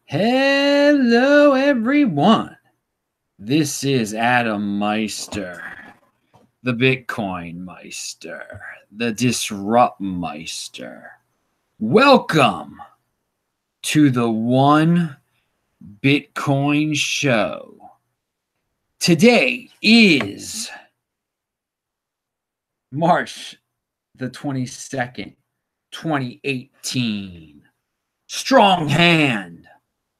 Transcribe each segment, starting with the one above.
Hello, everyone. This is Adam Meister, the Bitcoin Meister, the Disrupt Meister. Welcome to the One Bitcoin Show. Today is March the 22nd, 2018. Strong hand.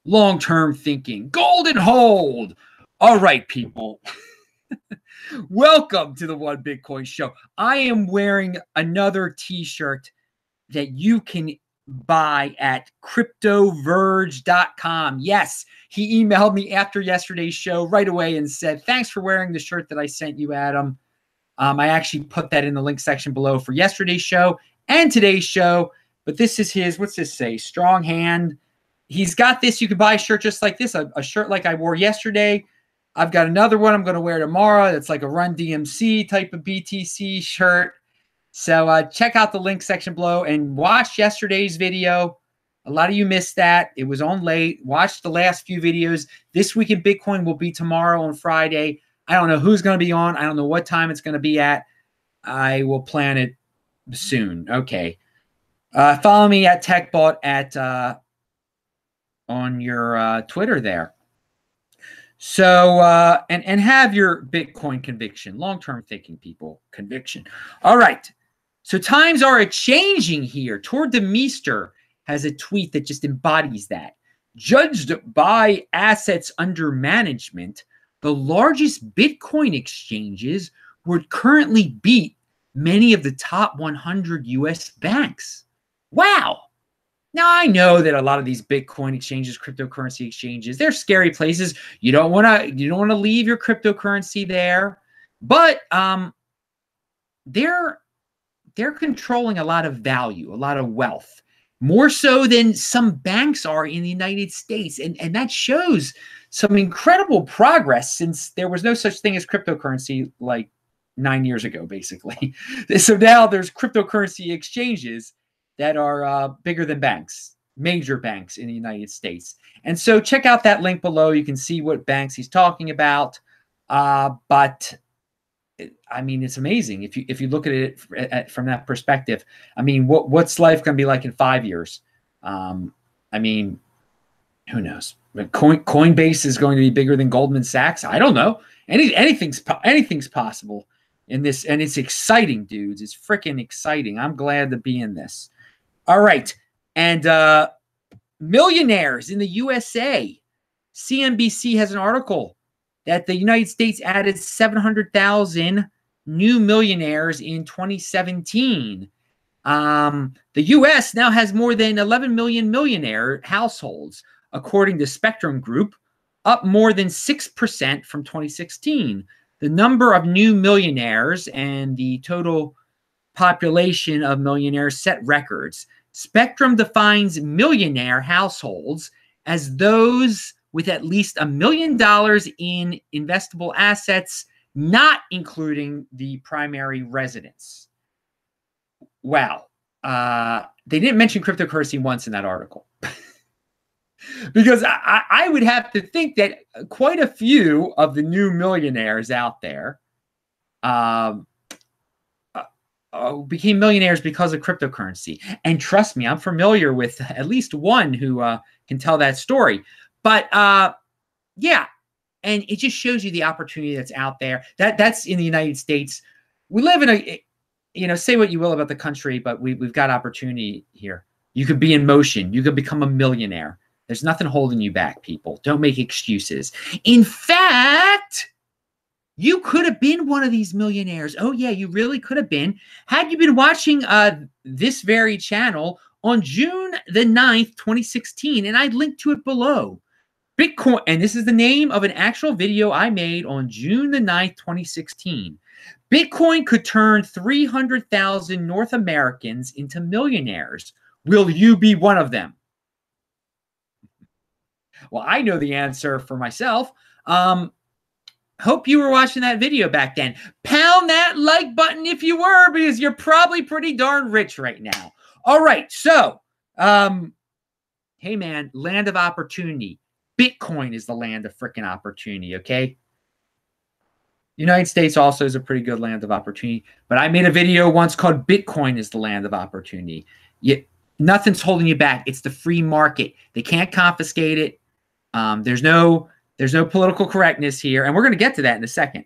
Long-term thinking, golden hold. All right, people. Welcome to the One Bitcoin Show. I am wearing another t-shirt that you can buy at cryptoverge.com. Yes, he emailed me after yesterday's show right away and said, thanks for wearing the shirt that I sent you, Adam. I actually put that in the link section below for yesterday's show and today's show. But this is his, what's this say? Strong hand. He's got this. You can buy a shirt just like this, a shirt like I wore yesterday. I've got another one I'm going to wear tomorrow. It's like a Run DMC type of BTC shirt. So check out the link section below and watch yesterday's video. A lot of you missed that. It was on late. Watch the last few videos. This Week in Bitcoin will be tomorrow on Friday. I don't know who's going to be on. I don't know what time it's going to be at. I will plan it soon. Okay. Follow me at TechBot at on your Twitter there. So, and have your Bitcoin conviction, long-term thinking, people, conviction. All right. So times are a-changing here. Toward the Meester has a tweet that just embodies that. Judged by assets under management, the largest Bitcoin exchanges would currently beat many of the top 100 U.S. banks. Wow. Now, I know that a lot of these Bitcoin exchanges, cryptocurrency exchanges, they're scary places. You don't want to leave your cryptocurrency there. But they're controlling a lot of value, a lot of wealth, more so than some banks are in the United States. And that shows some incredible progress since there was no such thing as cryptocurrency like 9 years ago, basically. So now there's cryptocurrency exchanges that are bigger than banks, major banks in the United States. And so check out that link below. You can see what banks he's talking about. But I mean, it's amazing if you look at it from that perspective. I mean, what's life going to be like in 5 years? I mean, who knows? Coinbase is going to be bigger than Goldman Sachs. I don't know. Anything's possible in this, and it's exciting, dudes. It's freaking exciting. I'm glad to be in this. All right. And millionaires in the USA. CNBC has an article that the United States added 700,000 new millionaires in 2017. The U.S. now has more than 11 million millionaire households, according to Spectrum Group, up more than 6% from 2016. The number of new millionaires and the total population of millionaires set records. Spectrum defines millionaire households as those with at least $1 million in investable assets, not including the primary residence. Wow. They didn't mention cryptocurrency once in that article. Because I would have to think that quite a few of the new millionaires out there became millionaires because of cryptocurrency. And trust me, I'm familiar with at least one who can tell that story. But yeah, and it just shows you the opportunity that's out there. That's in the United States. We live in a, say what you will about the country, but we've got opportunity here. You could be in motion. You could become a millionaire. There's nothing holding you back, people. Don't make excuses. In fact, you could have been one of these millionaires. Oh, yeah, you really could have been. Had you been watching this very channel on June the 9th, 2016, and I linked to it below. Bitcoin, and this is the name of an actual video I made on June the 9th, 2016. Bitcoin could turn 300,000 North Americans into millionaires. Will you be one of them? Well, I know the answer for myself. Hope you were watching that video back then. Pound that like button if you were, because you're probably pretty darn rich right now. All right, so Hey, man, land of opportunity. Bitcoin is the land of freaking opportunity, okay? United States also is a pretty good land of opportunity. But I made a video once called Bitcoin is the land of opportunity. Nothing's holding you back. It's the free market. They can't confiscate it. There's no political correctness here. And we're going to get to that in a second.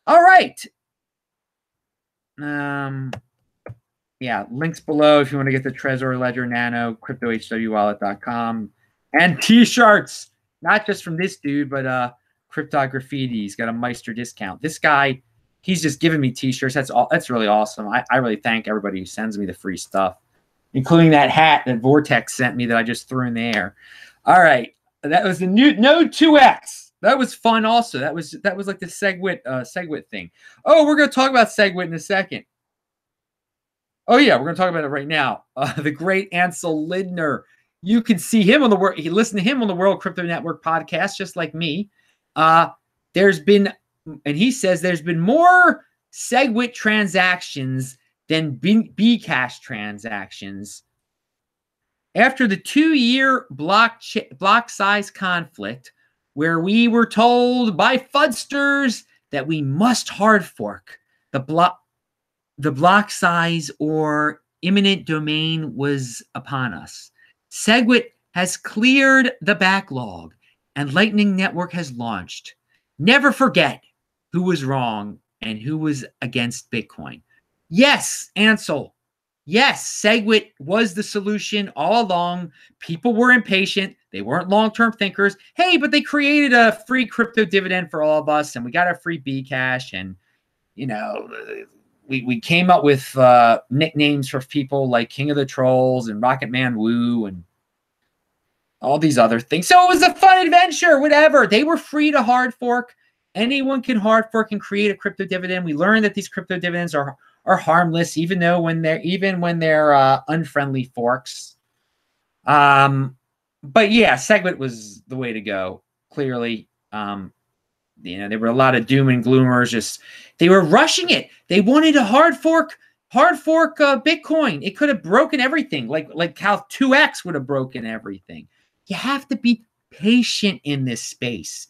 All right. Yeah, links below if you want to get the Trezor Ledger Nano, cryptohwwallet.com, and t-shirts, not just from this dude, but Crypto Graffiti. He's got a Meister discount. This guy, he's just giving me t-shirts. That's really awesome. I really thank everybody who sends me the free stuff, including that hat that Vortex sent me that I just threw in the air. All right, that was the new Node 2X. That was fun. Also, that was like the Segwit thing. Oh, we're gonna talk about Segwit in a second. Oh, yeah, we're going to talk about it right now. The great Ansel Lindner. You can see him on the World. You listen to him on the World Crypto Network podcast, just like me. There's been, and he says there's been more Segwit transactions than Bcash transactions after the 2-year block size conflict, where we were told by fudsters that we must hard fork the block size or imminent domain was upon us. Segwit has cleared the backlog and Lightning Network has launched. Never forget who was wrong and who was against Bitcoin. Yes, Ansel. Yes, Segwit was the solution all along. People were impatient. They weren't long-term thinkers. Hey, but they created a free crypto dividend for all of us, and we got a free Bcash, and, you know, we came up with nicknames for people like King of the Trolls and Rocket Man Woo and all these other things. So it was a fun adventure, whatever. They were free to hard fork. Anyone can hard fork and create a crypto dividend. We learned that these crypto dividends are harmless, even when they're unfriendly forks. But yeah, Segwit was the way to go. Clearly, there were a lot of doom and gloomers. They were rushing it. They wanted to hard fork Bitcoin. It could have broken everything, like how 2X would have broken everything. You have to be patient in this space.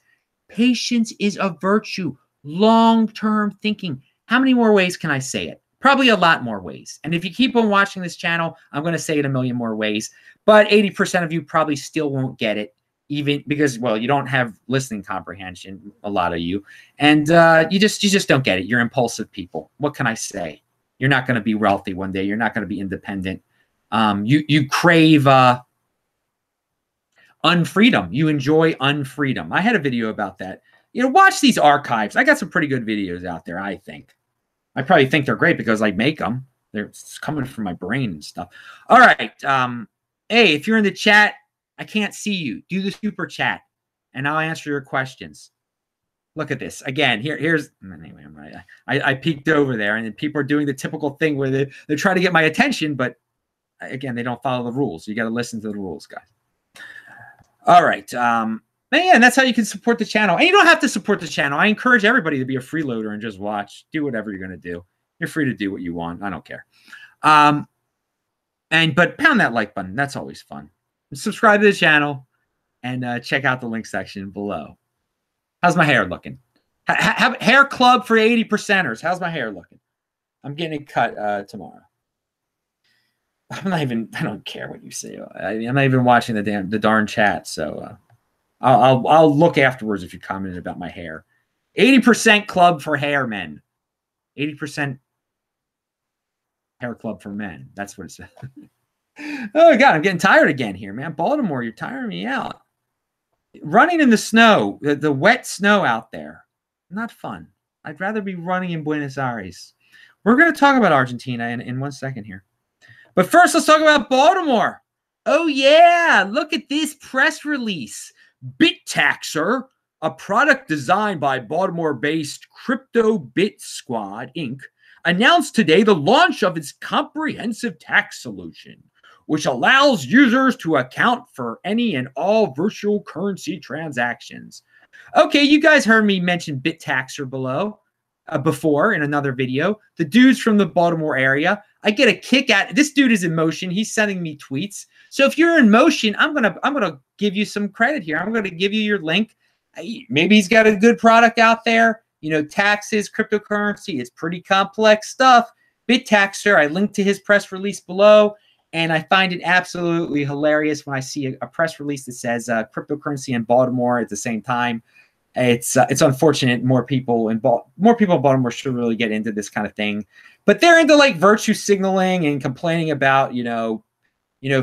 Patience is a virtue. Long-term thinking. How many more ways can I say it? Probably a lot more ways. And if you keep on watching this channel, I'm going to say it a million more ways. But 80% of you probably still won't get it, even because, well, you don't have listening comprehension, a lot of you. And you just don't get it. You're impulsive people. What can I say? You're not going to be wealthy one day. You're not going to be independent. You crave unfreedom. You enjoy unfreedom. I had a video about that. Watch these archives. I got some pretty good videos out there, I think. I probably think they're great because I make them. They're coming from my brain and stuff. All right. Hey, if you're in the chat, I can't see you. Do the super chat, and I'll answer your questions. Look at this. Again, here's... Anyway, I peeked over there, and then people are doing the typical thing where they try to get my attention, but, again, they don't follow the rules. You got to listen to the rules, guys. All right. And that's how you can support the channel. And you don't have to support the channel. I encourage everybody to be a freeloader and just watch. Do whatever you're going to do. You're free to do what you want. I don't care. But pound that like button. That's always fun. Subscribe to the channel and check out the link section below. How's my hair looking? Hair club for 80%ers. How's my hair looking? I'm getting it cut tomorrow. I don't care what you say. I'm not even watching the darn chat. So I'll look afterwards if you commented about my hair. 80% club for hair men. 80% hair club for men. That's what it says. Oh, God, I'm getting tired again here, man. Baltimore, you're tiring me out. Running in the snow, the wet snow out there, not fun. I'd rather be running in Buenos Aires. We're going to talk about Argentina in 1 second here. But first, let's talk about Baltimore. Oh, yeah, look at this press release. BitTaxer, a product designed by Baltimore-based Crypto Bit Squad, Inc., announced today the launch of its comprehensive tax solution, which allows users to account for any and all virtual currency transactions. Okay, you guys heard me mention BitTaxer before in another video. The dudes from the Baltimore area. I get a kick at this dude is in motion. He's sending me tweets. So if you're in motion, I'm gonna give you some credit here. I'm gonna give you your link. Maybe he's got a good product out there. You know, taxes, cryptocurrency, it's pretty complex stuff. BitTaxer, I linked to his press release below, and I find it absolutely hilarious when I see a press release that says cryptocurrency in Baltimore at the same time. It's unfortunate. More people in Baltimore should really get into this kind of thing, but they're into like virtue signaling and complaining about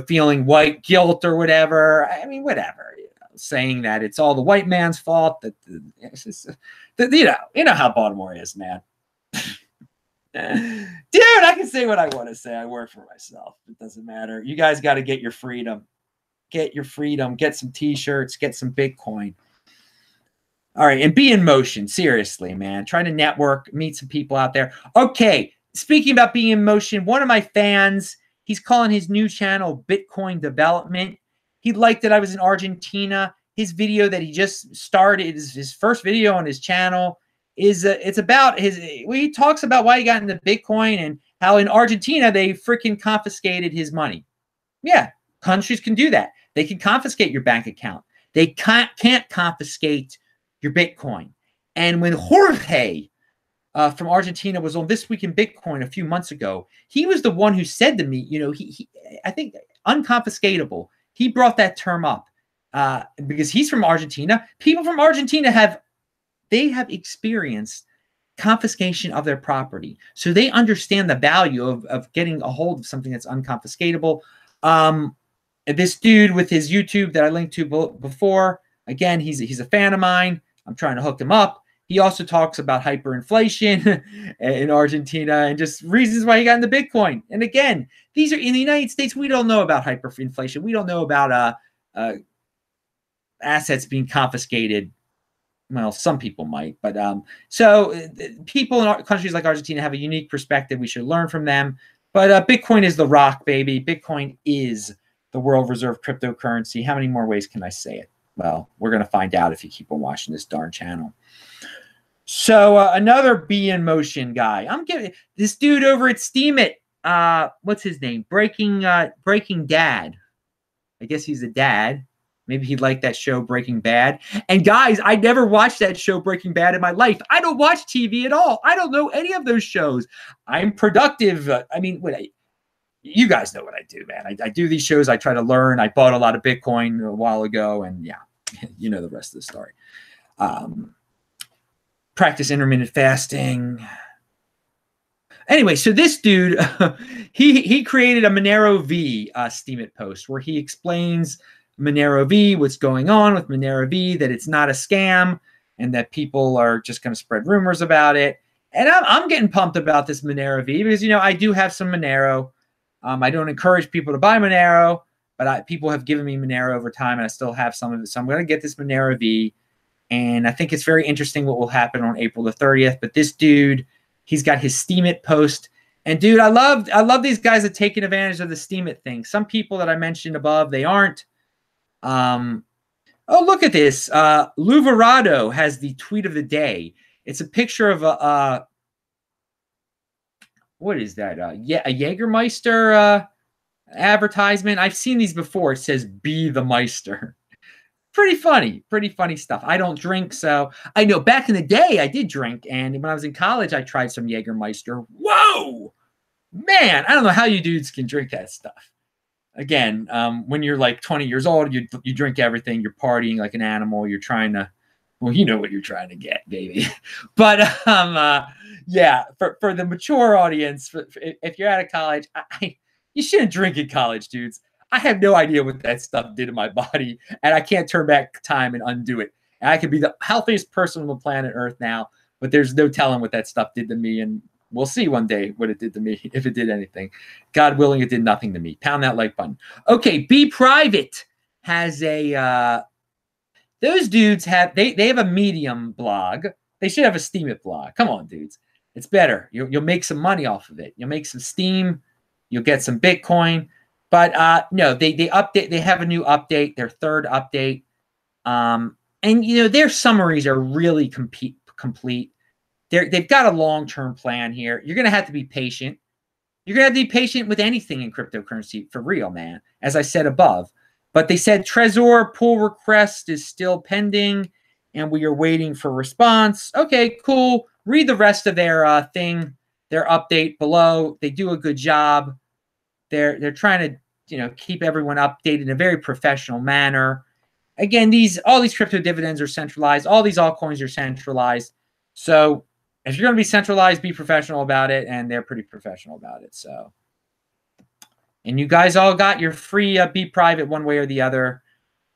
feeling white guilt or whatever. I mean, whatever. Saying that it's all the white man's fault. You know how Baltimore is, man. Dude, I can say what I want to say. I work for myself. It doesn't matter. You guys got to get your freedom. Get your freedom. Get some t-shirts. Get some Bitcoin. All right, and be in motion. Seriously, man. Try to network, meet some people out there. Okay, speaking about being in motion, one of my fans, he's calling his new channel Bitcoin Development. He liked that I was in Argentina. His video that he just started, his first video on his channel, it's about he talks about why he got into Bitcoin and how in Argentina they freaking confiscated his money. Yeah, countries can do that. They can confiscate your bank account. They can't confiscate your Bitcoin. And when Jorge from Argentina was on This Week in Bitcoin a few months ago, he was the one who said to me, I think unconfiscatable. He brought that term up because he's from Argentina. People from Argentina have experienced confiscation of their property. So they understand the value of getting a hold of something that's unconfiscatable. This dude with his YouTube that I linked to before, again, he's a fan of mine. I'm trying to hook him up. He also talks about hyperinflation in Argentina and just reasons why he got into Bitcoin. And again, these are in the United States. We don't know about hyperinflation. We don't know about assets being confiscated. Well, some people might, but so people in countries like Argentina have a unique perspective. We should learn from them. But Bitcoin is the rock, baby. Bitcoin is the world reserve cryptocurrency. How many more ways can I say it? Well, we're going to find out if you keep on watching this darn channel. So another Be in Motion guy. I'm giving this dude over at Steemit. What's his name? Breaking Dad. I guess he's a dad. Maybe he liked that show Breaking Bad. And guys, I never watched that show Breaking Bad in my life. I don't watch TV at all. I don't know any of those shows. I'm productive. You guys know what I do, man. I do these shows. I try to learn. I bought a lot of Bitcoin a while ago, and yeah, you know the rest of the story. Practice intermittent fasting. Anyway, so this dude, he created a Monero V Steemit post where he explains Monero V, what's going on with Monero V, that it's not a scam, and that people are just going to spread rumors about it. And I'm getting pumped about this Monero V because, I do have some Monero. I don't encourage people to buy Monero, but people have given me Monero over time, and I still have some of it. So I'm going to get this Monero V, and I think it's very interesting what will happen on April the 30th. But this dude, he's got his Steemit post. And, dude, I love these guys that are taking advantage of the Steemit thing. Some people that I mentioned above, they aren't. Oh, look at this. Luverado has the tweet of the day. It's a picture of what is that? A Jägermeister advertisement. I've seen these before. It says "Be the Meister." Pretty funny stuff. I don't drink, so I know back in the day I did drink, and when I was in college, I tried some Jägermeister. Whoa, man! I don't know how you dudes can drink that stuff. Again, when you're like 20 years old, you drink everything. You're partying like an animal. You're trying to, well, you know what you're trying to get, baby. But yeah, for the mature audience, if you're out of college, you shouldn't drink in college, dudes. I have no idea what that stuff did to my body, and I can't turn back time and undo it. And I could be the healthiest person on the planet Earth now, but there's no telling what that stuff did to me. And we'll see one day what it did to me, if it did anything. God willing, it did nothing to me. Pound that like button. Okay, Bprivate has those dudes have, they have a Medium blog. They should have a Steemit blog. Come on, dudes. It's better. You'll make some money off of it. You'll make some steam. You'll get some Bitcoin. But no, they update. They have a new update, their third update. And, their summaries are really complete. They've got a long-term plan here. You're going to have to be patient you're going to have to be patient with anything in cryptocurrency for real, man, as I said above. But they said Trezor pull request is still pending, and we are waiting for response. Okay, cool. Read the rest of their thing, their update below. They do a good job. They're trying to keep everyone updated in a very professional manner. Again, all these crypto dividends are centralized. All these altcoins are centralized. So if you're going to be centralized, be professional about it, and they're pretty professional about it. So, and you guys all got your free Bprivate one way or the other.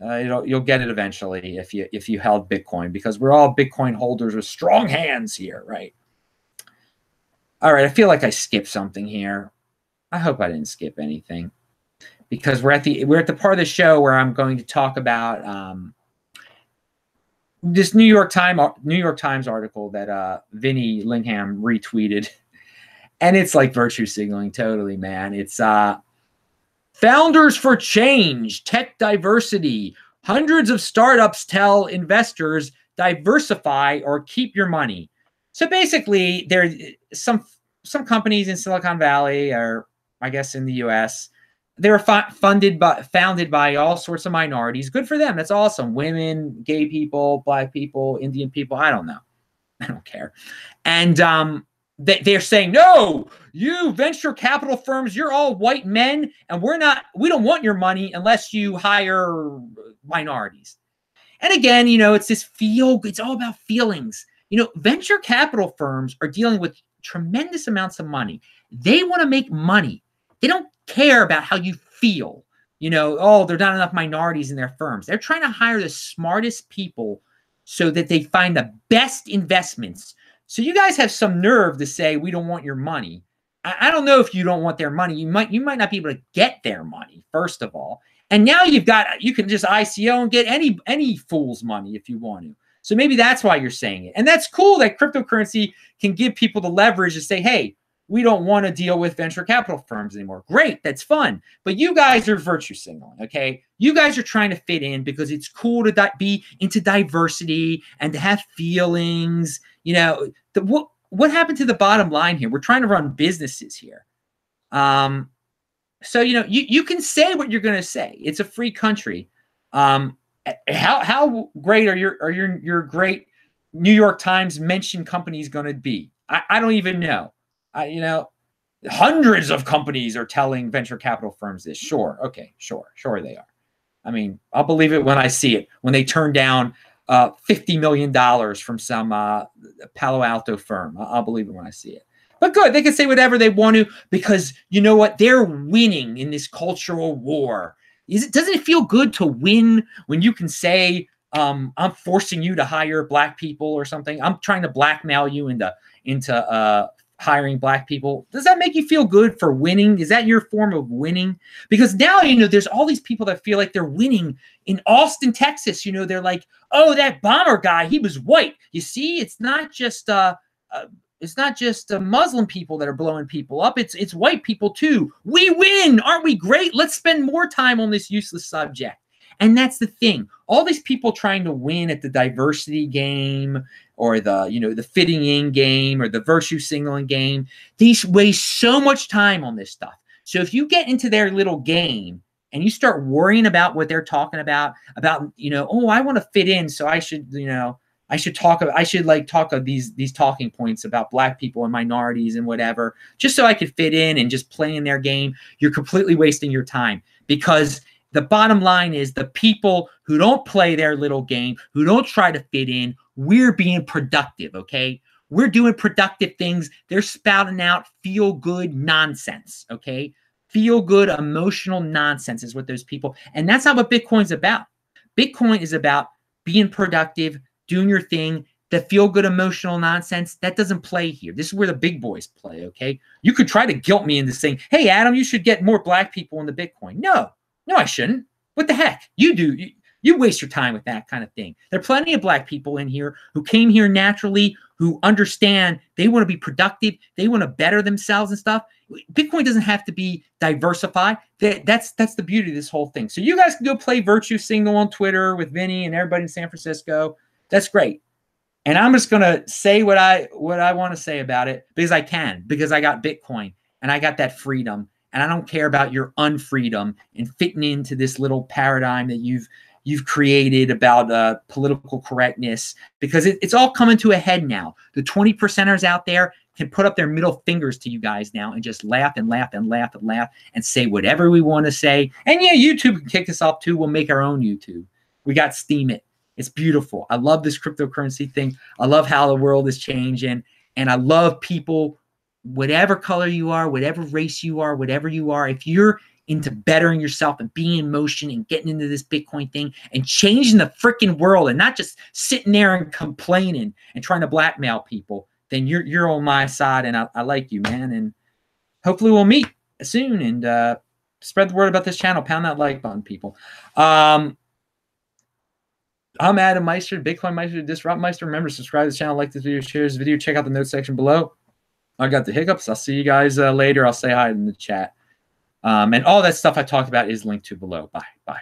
You'll get it eventually if you held Bitcoin, because we're all Bitcoin holders with strong hands here, right? All right, I feel like I skipped something here. I hope I didn't skip anything, because we're at the part of the show where I'm going to talk about this New York Times article that Vinny Lingham retweeted, and it's like virtue signaling totally, man. It's Founders for Change, Tech Diversity. Hundreds of startups tell investors diversify or keep your money. So basically, there's some companies in Silicon Valley, or I guess in the US, they were founded by all sorts of minorities. Good for them. That's awesome. Women, gay people, black people, Indian people. I don't know. I don't care. And they're saying, no, you venture capital firms, you're all white men, and we don't want your money unless you hire minorities. And again, it's all about feelings. Venture capital firms are dealing with tremendous amounts of money. They want to make money. They don't care about how you feel. Oh, there's not enough minorities in their firms. They're trying to hire the smartest people so that they find the best investments. So you guys have some nerve to say we don't want your money. I don't know if you don't want their money. You might not be able to get their money, first of all. And now you can just ICO and get any fool's money if you want to. So maybe that's why you're saying it. And that's cool that cryptocurrency can give people the leverage to say, hey, we don't want to deal with venture capital firms anymore. Great, that's fun. But you guys are virtue signaling, okay? You guys are trying to fit in because it's cool to be into diversity and to have feelings. What happened to the bottom line here? We're trying to run businesses here. So you can say what you're going to say. It's a free country. How great are your great New York Times mentioned companies going to be? I don't even know. Hundreds of companies are telling venture capital firms this. Sure. Okay. Sure they are. I mean, I'll believe it when I see it. When they turn down $50 million from some Palo Alto firm, I'll believe it when I see it. But good, they can say whatever they want to, because you know what? They're winning in this cultural war. Doesn't it feel good to win when you can say, I'm forcing you to hire black people or something? I'm trying to blackmail you into hiring black people. Does that make you feel good for winning? Is that your form of winning? Because now, there's all these people that feel like they're winning in Austin, Texas. They're like, oh, that bomber guy, he was white. You see, it's not just Muslim people that are blowing people up. It's white people too. We win. Aren't we great? Let's spend more time on this useless subject. And that's the thing. All these people trying to win at the diversity game, or the fitting in game, or the virtue signaling game, these waste so much time on this stuff. So if you get into their little game and you start worrying about what they're talking about, oh, I want to fit in, so I should talk of these talking points about black people and minorities and whatever, just so I could fit in and just play in their game, you're completely wasting your time. Because the bottom line is, the people who don't play their little game, who don't try to fit in, we're being productive, okay? We're doing productive things. They're spouting out feel-good nonsense, okay? Feel-good emotional nonsense is what those people, and that's not what Bitcoin's about. Bitcoin is about being productive, doing your thing. The feel-good emotional nonsense, that doesn't play here. This is where the big boys play, okay? You could try to guilt me into saying, hey, Adam, you should get more black people into Bitcoin. No, I shouldn't. What the heck? You do. You waste your time with that kind of thing. There are plenty of black people in here who came here naturally, who understand they want to be productive. They want to better themselves and stuff. Bitcoin doesn't have to be diversified. That's the beauty of this whole thing. So you guys can go play virtue signal on Twitter with Vinny and everybody in San Francisco. That's great. And I'm just going to say what I want to say about it, because I can, because I got Bitcoin. and I got that freedom, and I don't care about your unfreedom and fitting into this little paradigm that you've created about political correctness, because it's all coming to a head now. The 20%ers out there can put up their middle fingers to you guys now and just laugh and laugh and laugh and laugh and say whatever we want to say. And yeah, YouTube can kick us off too. We'll make our own YouTube. We got Steam It. It's beautiful. I love this cryptocurrency thing. I love how the world is changing. And I love people, whatever color you are, whatever race you are, whatever you are, if you're into bettering yourself and being in motion and getting into this Bitcoin thing and changing the freaking world and not just sitting there and complaining and trying to blackmail people, then you're on my side, and I like you, man. And hopefully we'll meet soon, and spread the word about this channel. Pound that like button, people. I'm Adam Meister, Bitcoin Meister, Disrupt Meister. Remember, subscribe to the channel, like this video, share this video, check out the notes section below. I got the hiccups. I'll see you guys later. I'll say hi in the chat. And all that stuff I talked about is linked to below. Bye. Bye.